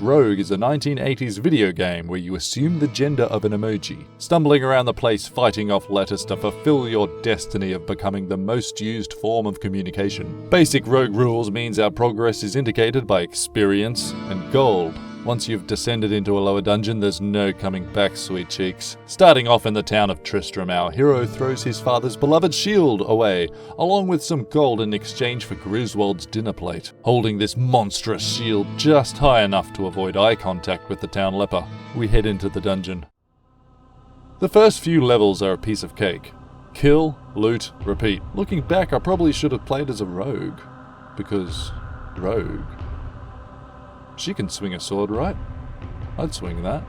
Rogue is a 1980s video game where you assume the gender of an emoji, stumbling around the place fighting off letters to fulfill your destiny of becoming the most used form of communication. Basic Rogue rules means our progress is indicated by experience and gold. Once you've descended into a lower dungeon, there's no coming back, sweet cheeks. Starting off in the Town of Tristram, our hero throws his father's beloved shield away, along with some gold in exchange for Griswold's dinner plate. Holding this monstrous shield just high enough to avoid eye contact with the town leper, we head into the dungeon. The first few levels are a piece of cake. Kill, loot, repeat. Looking back, I probably should have played as a rogue. Because rogue. She can swing a sword, right? I'd swing that.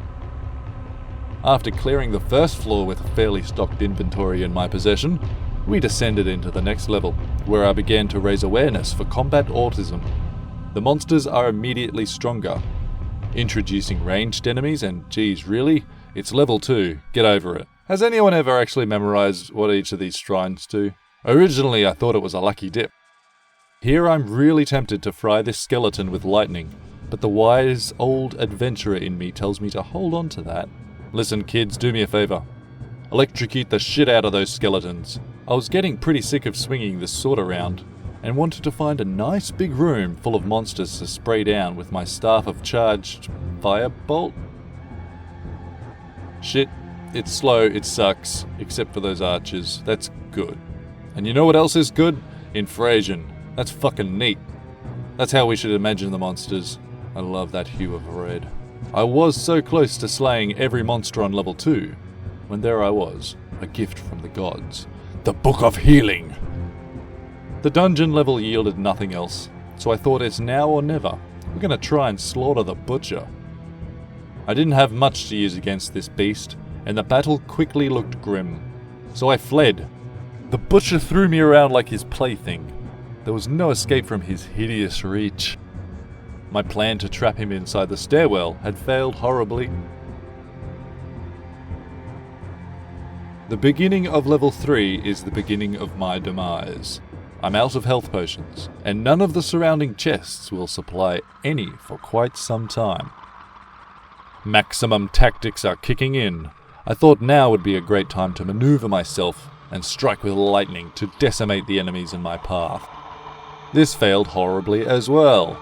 After clearing the first floor with a fairly stocked inventory in my possession, we descended into the next level, where I began to raise awareness for combat autism. The monsters are immediately stronger, introducing ranged enemies, and geez, really? It's level 2, get over it. Has anyone ever actually memorized what each of these shrines do? Originally I thought it was a lucky dip. Here I'm really tempted to fry this skeleton with lightning, but the wise old adventurer in me tells me to hold on to that. Listen kids, do me a favor. Electrocute the shit out of those skeletons. I was getting pretty sick of swinging this sword around, and wanted to find a nice big room full of monsters to spray down with my staff of charged firebolt. Shit, it's slow, it sucks, except for those archers. That's good. And you know what else is good? Infrasion. That's fucking neat. That's how we should imagine the monsters. I love that hue of red. I was so close to slaying every monster on level 2, when there I was, a gift from the gods. The Book of Healing! The dungeon level yielded nothing else, so I thought it's now or never. We're gonna try and slaughter the butcher. I didn't have much to use against this beast, and the battle quickly looked grim. So I fled. The butcher threw me around like his plaything. There was no escape from his hideous reach. My plan to trap him inside the stairwell had failed horribly. The beginning of level 3 is the beginning of my demise. I'm out of health potions, and none of the surrounding chests will supply any for quite some time. Maximum tactics are kicking in. I thought now would be a great time to maneuver myself and strike with lightning to decimate the enemies in my path. This failed horribly as well.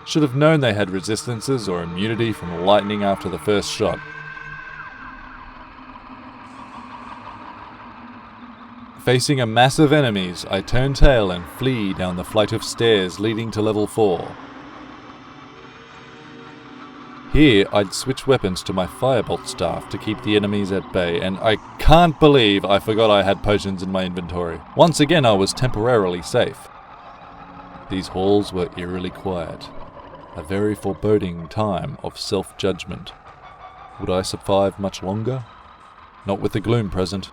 Should have known they had resistances or immunity from lightning after the first shot. Facing a mass of enemies, I turn tail and flee down the flight of stairs leading to level 4. Here, I'd switch weapons to my firebolt staff to keep the enemies at bay, and I can't believe I forgot I had potions in my inventory. Once again, I was temporarily safe. These halls were eerily quiet. A very foreboding time of self-judgment. Would I survive much longer? Not with the gloom present.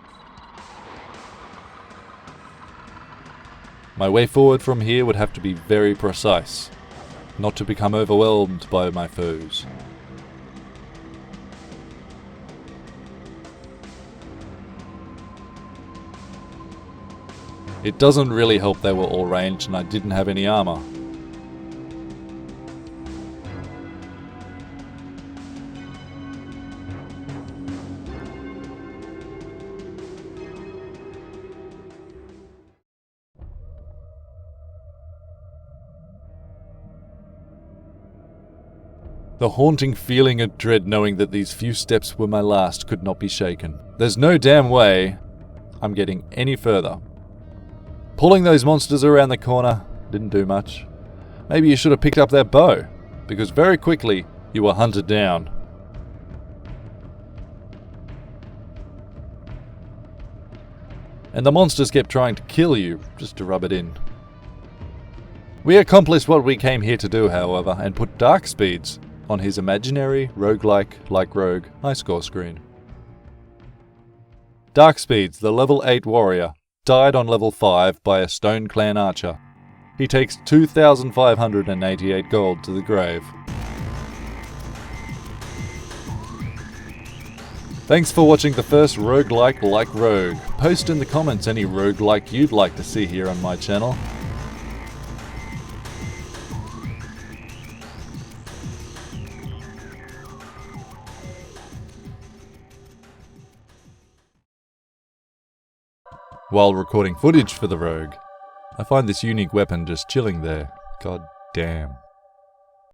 My way forward from here would have to be very precise, not to become overwhelmed by my foes. It doesn't really help they were all ranged and I didn't have any armor. The haunting feeling of dread knowing that these few steps were my last could not be shaken. There's no damn way I'm getting any further. Pulling those monsters around the corner didn't do much. Maybe you should have picked up that bow, because very quickly you were hunted down. And the monsters kept trying to kill you, just to rub it in. We accomplished what we came here to do, however, and put Darkspeeds on his imaginary roguelike like rogue high score screen. Darkspeeds, the level 8 warrior, died on level 5 by a Stone Clan archer. He takes 2,588 gold to the grave. Thanks for watching the first roguelike like rogue. Post in the comments any roguelike you'd like to see here on my channel. while recording footage for the rogue. I find this unique weapon just chilling there. God damn.